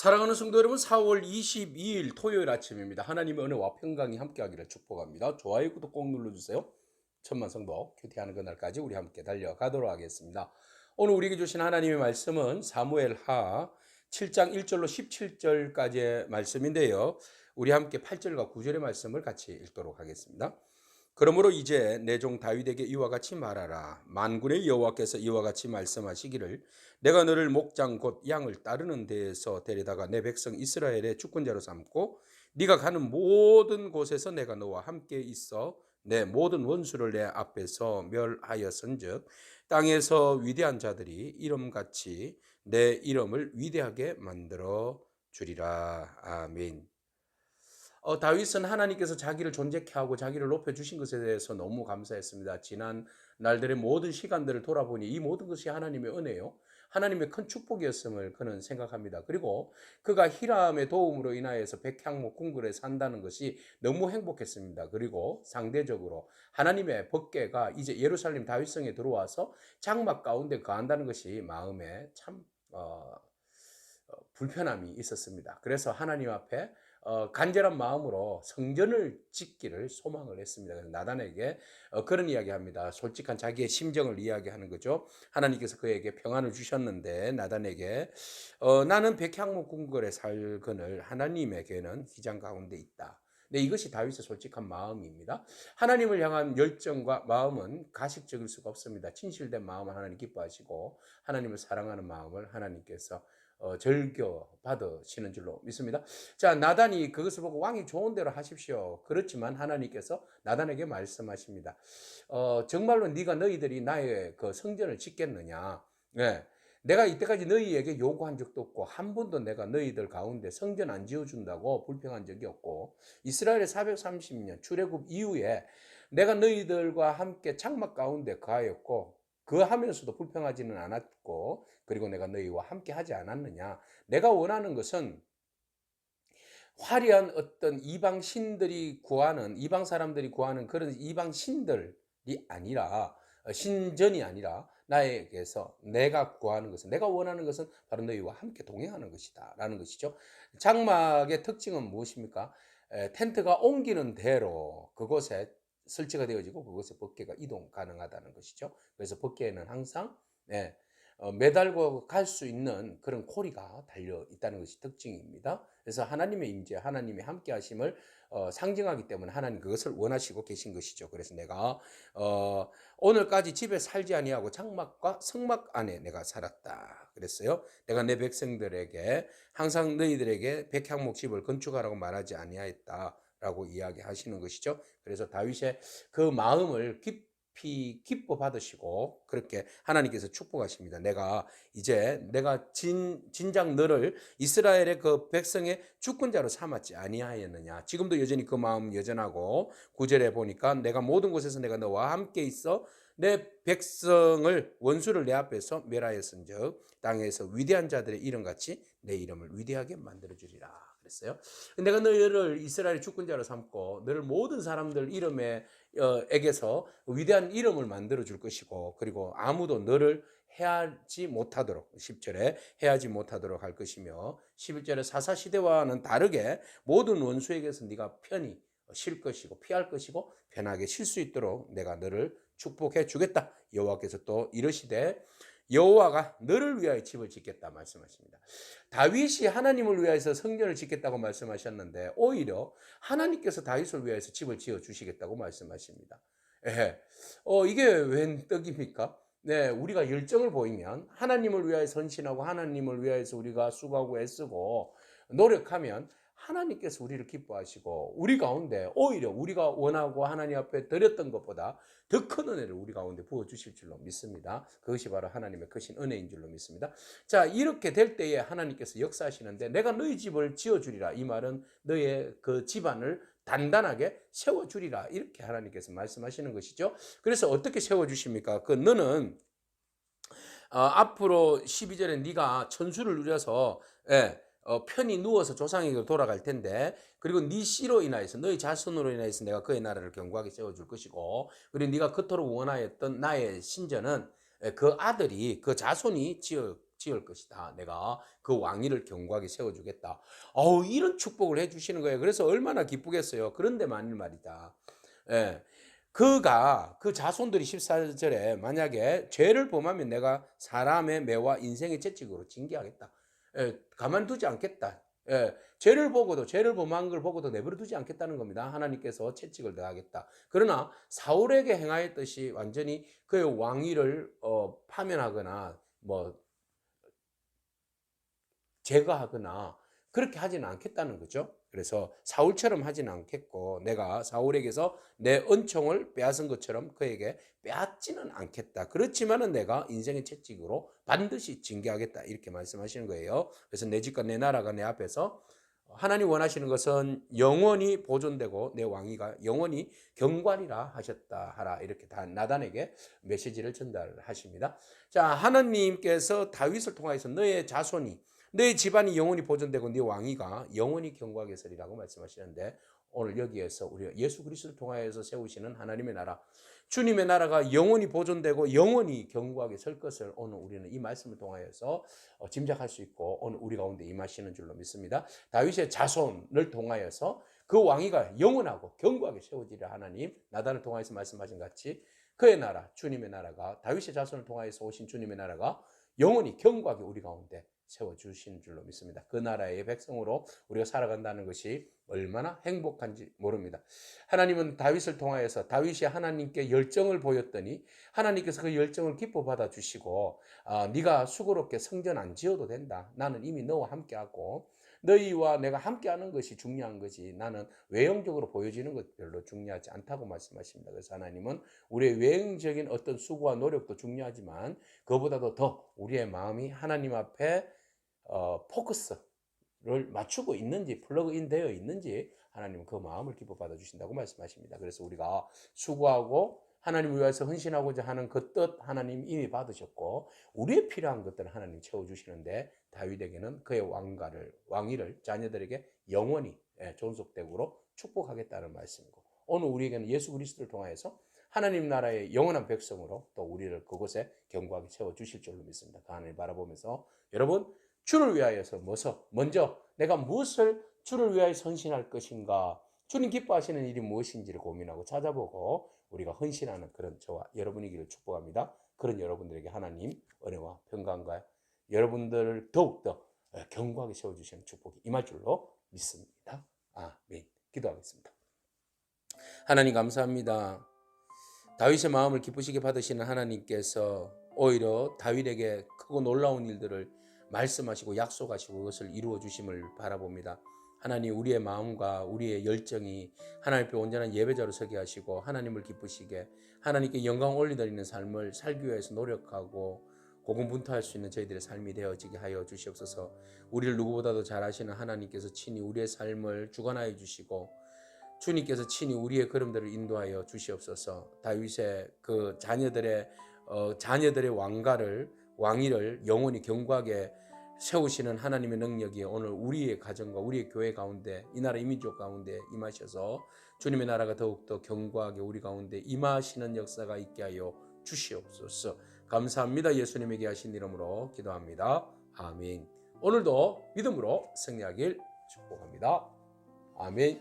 사랑하는 성도 여러분, 4월 22일 토요일 아침입니다. 하나님의 은혜와 평강이 함께하기를 축복합니다. 좋아요, 구독 꼭 눌러주세요. 천만 성도 큐티하는 그날까지 우리 함께 달려가도록 하겠습니다. 오늘 우리에게 주신 하나님의 말씀은 사무엘하 7장 1절로 17절까지의 말씀인데요. 우리 함께 8절과 9절의 말씀을 같이 읽도록 하겠습니다. 그러므로 이제 내 종 다윗에게 이와 같이 말하라. 만군의 여호와께서 이와 같이 말씀하시기를 내가 너를 목장 곧 양을 따르는 데에서 데려다가 내 백성 이스라엘의 주권자로 삼고 네가 가는 모든 곳에서 내가 너와 함께 있어 내 모든 원수를 내 앞에서 멸하였은즉 땅에서 위대한 자들이 이름같이 내 이름을 위대하게 만들어 주리라. 아멘. 다윗은 하나님께서 자기를 존재케 하고 자기를 높여주신 것에 대해서 너무 감사했습니다. 지난 날들의 모든 시간들을 돌아보니 이 모든 것이 하나님의 은혜요. 하나님의 큰 축복이었음을 그는 생각합니다. 그리고 그가 히람의 도움으로 인하여서 백향목 궁궐에 산다는 것이 너무 행복했습니다. 그리고 상대적으로 하나님의 법궤가 이제 예루살렘 다윗성에 들어와서 장막 가운데 거한다는 것이 마음에 참 불편함이 있었습니다. 그래서 하나님 앞에 간절한 마음으로 성전을 짓기를 소망을 했습니다. 그래서 나단에게 그런 이야기합니다. 솔직한 자기의 심정을 이야기하는 거죠. 하나님께서 그에게 평안을 주셨는데 나단에게 나는 백향목 궁궐에 살거늘 하나님에게는 휘장 가운데 있다. 네, 이것이 다윗의 솔직한 마음입니다. 하나님을 향한 열정과 마음은 가식적일 수가 없습니다. 진실된 마음을 하나님 기뻐하시고 하나님을 사랑하는 마음을 하나님께서 절교 받으시는 줄로 믿습니다. 자, 나단이 그것을 보고 왕이 좋은 대로 하십시오. 그렇지만 하나님께서 나단에게 말씀하십니다. 정말로 네가 너희들이 나의 그 성전을 짓겠느냐? 네. 내가 이때까지 너희에게 요구한 적도 없고 한 번도 내가 너희들 가운데 성전 안 지어준다고 불평한 적이 없고 이스라엘의 430년 출애굽 이후에 내가 너희들과 함께 장막 가운데 거하였고 그하면서도 불평하지는 않았고 그리고 내가 너희와 함께 하지 않았느냐. 내가 원하는 것은 화려한 어떤 이방 신들이 구하는 이방 사람들이 구하는 그런 이방 신들이 아니라 신전이 아니라 나에게서 내가 구하는 것은 내가 원하는 것은 바로 너희와 함께 동행하는 것이다 라는 것이죠. 장막의 특징은 무엇입니까? 텐트가 옮기는 대로 그곳에 설치가 되어지고 그곳에 법궤가 이동 가능하다는 것이죠. 그래서 법궤에는 항상 매달고 갈 수 있는 그런 고리가 달려 있다는 것이 특징입니다. 그래서 하나님의 임재, 하나님의 함께 하심을 상징하기 때문에 하나님 그것을 원하시고 계신 것이죠. 그래서 내가 오늘까지 집에 살지 아니하고 장막과 성막 안에 내가 살았다 그랬어요. 내가 내 백성들에게 항상 너희들에게 백향목 집을 건축하라고 말하지 아니하였다라고 이야기하시는 것이죠. 그래서 다윗의 그 마음을 기뻐 받으시고 그렇게 하나님께서 축복하십니다. 내가 진작 너를 이스라엘의 그 백성의 주권자로 삼았지 아니하였느냐. 지금도 여전히 그 마음 여전하고 9절에 보니까 내가 모든 곳에서 내가 너와 함께 있어 내 백성을 원수를 내 앞에서 멸하였은즉 땅에서 위대한 자들의 이름같이 내 이름을 위대하게 만들어 주리라 그랬어요. 내가 너희를 이스라엘의 주권자로 삼고 너를 모든 사람들 이름에 에게서 위대한 이름을 만들어 줄 것이고 그리고 아무도 너를 해하지 못하도록 10절에 해하지 못하도록 할 것이며 11절에 사사시대와는 다르게 모든 원수에게서 네가 편히 쉴 것이고 피할 것이고 편하게 쉴 수 있도록 내가 너를 축복해 주겠다. 여호와께서 또 이르시되 여호와가 너를 위하여 집을 짓겠다 말씀하십니다. 다윗이 하나님을 위하여서 성전을 짓겠다고 말씀하셨는데 오히려 하나님께서 다윗을 위하여서 집을 지어 주시겠다고 말씀하십니다. 이게 웬 떡입니까? 네, 우리가 열정을 보이면 하나님을 위하여 선신하고 하나님을 위하여서 우리가 수고하고 애쓰고 노력하면 하나님께서 우리를 기뻐하시고 우리 가운데 오히려 우리가 원하고 하나님 앞에 드렸던 것보다 더 큰 은혜를 우리 가운데 부어주실 줄로 믿습니다. 그것이 바로 하나님의 크신 은혜인 줄로 믿습니다. 자, 이렇게 될 때에 하나님께서 역사하시는데 내가 너희 집을 지어주리라. 이 말은 너의 그 집안을 단단하게 세워주리라. 이렇게 하나님께서 말씀하시는 것이죠. 그래서 어떻게 세워주십니까? 너는 앞으로 12절에 네가 천수를 누려서 편히 누워서 조상에게 돌아갈 텐데 그리고 네 씨로 인하여서 너희 자손으로 인하여서 내가 그의 나라를 견고하게 세워줄 것이고 그리고 네가 그토록 원하였던 나의 신전은 그 아들이 그 자손이 지어 지을 것이다. 내가 그 왕위를 견고하게 세워주겠다. 이런 축복을 해주시는 거예요. 그래서 얼마나 기쁘겠어요. 그런데 만일 말이다. 예. 그가 그 자손들이 14절에 만약에 죄를 범하면 내가 사람의 매와 인생의 채찍으로 징계하겠다. 가만두지 않겠다. 죄를 보고도 죄를 범한 걸 보고도 내버려 두지 않겠다는 겁니다. 하나님께서 채찍을 더하겠다. 그러나 사울에게 행하였듯이 완전히 그의 왕위를 파면하거나 뭐 제거하거나 그렇게 하지는 않겠다는 거죠. 그래서 사울처럼 하지는 않겠고 내가 사울에게서 내 은총을 빼앗은 것처럼 그에게 빼앗지는 않겠다. 그렇지만은 내가 인생의 채찍으로 반드시 징계하겠다. 이렇게 말씀하시는 거예요. 그래서 내 집과 내 나라가 내 앞에서 하나님 원하시는 것은 영원히 보존되고 내 왕위가 영원히 경관이라 하셨다 하라. 이렇게 다 나단에게 메시지를 전달하십니다. 자, 하나님께서 다윗을 통하여서 너의 자손이 내 집안이 영원히 보존되고 네 왕위가 영원히 경고하게 서리라고 말씀하시는데 오늘 여기에서 우리가 예수 그리스도를 통하여서 세우시는 하나님의 나라, 주님의 나라가 영원히 보존되고 영원히 경고하게 설 것을 오늘 우리는 이 말씀을 통하여서 짐작할 수 있고 오늘 우리 가운데 임하시는 줄로 믿습니다. 다윗의 자손을 통하여서 그 왕위가 영원하고 경고하게 세워지리라. 하나님 나단을 통하여서 말씀하신 같이 그의 나라, 주님의 나라가 다윗의 자손을 통하여서 오신 주님의 나라가 영원히 경고하게 우리 가운데 세워주신 줄로 믿습니다. 그 나라의 백성으로 우리가 살아간다는 것이 얼마나 행복한지 모릅니다. 하나님은 다윗을 통하여서 다윗이 하나님께 열정을 보였더니 하나님께서 그 열정을 기뻐 받아주시고 네가 수고롭게 성전 안 지어도 된다. 나는 이미 너와 함께하고 너희와 내가 함께하는 것이 중요한 거지 나는 외형적으로 보여지는 것 별로 중요하지 않다고 말씀하십니다. 그래서 하나님은 우리의 외형적인 어떤 수고와 노력도 중요하지만 그보다도 더 우리의 마음이 하나님 앞에 포커스를 맞추고 있는지 플러그인 되어 있는지 하나님은 그 마음을 기뻐 받아주신다고 말씀하십니다. 그래서 우리가 수고하고 하나님을 위해서 헌신하고자 하는 그 뜻 하나님 이미 받으셨고 우리의 필요한 것들을 하나님 채워주시는데 다윗에게는 그의 왕위를 자녀들에게 영원히 존속되고로 축복하겠다는 말씀이고 오늘 우리에게는 예수 그리스도를 통하여서 하나님 나라의 영원한 백성으로 또 우리를 그곳에 견고하게 세워주실 줄로 믿습니다. 그 하나님을 바라보면서 여러분 주를 위하여서 먼저 내가 무엇을 주를 위하여 헌신할 것인가 주님 기뻐하시는 일이 무엇인지를 고민하고 찾아보고 우리가 헌신하는 그런 저와 여러분이기를 축복합니다. 그런 여러분들에게 하나님 은혜와 평강과 여러분들을 더욱더 견고하게 세워주시는 축복이 임할 줄로 믿습니다. 아멘. 기도하겠습니다. 하나님 감사합니다. 다윗의 마음을 기쁘시게 받으시는 하나님께서 오히려 다윗에게 크고 놀라운 일들을 말씀하시고 약속하시고 그것을 이루어 주심을 바라봅니다. 하나님 우리의 마음과 우리의 열정이 하나님 앞에 온전한 예배자로 서게 하시고 하나님을 기쁘시게 하나님께 영광 올리드리는 삶을 살기 위해서 노력하고 고군분투할 수 있는 저희들의 삶이 되어지게 하여 주시옵소서. 우리를 누구보다도 잘 아시는 하나님께서 친히 우리의 삶을 주관하여 주시고 주님께서 친히 우리의 걸음들을 인도하여 주시옵소서. 다윗의 그 자녀들의 왕위를 영원히 견고하게 세우시는 하나님의 능력이 오늘 우리의 가정과 우리의 교회 가운데 이 나라 이민족 가운데 임하셔서 주님의 나라가 더욱더 견고하게 우리 가운데 임하시는 역사가 있게 하여 주시옵소서. 감사합니다. 예수님에게 하신 이름으로 기도합니다. 아멘. 오늘도 믿음으로 승리하길 축복합니다. 아멘.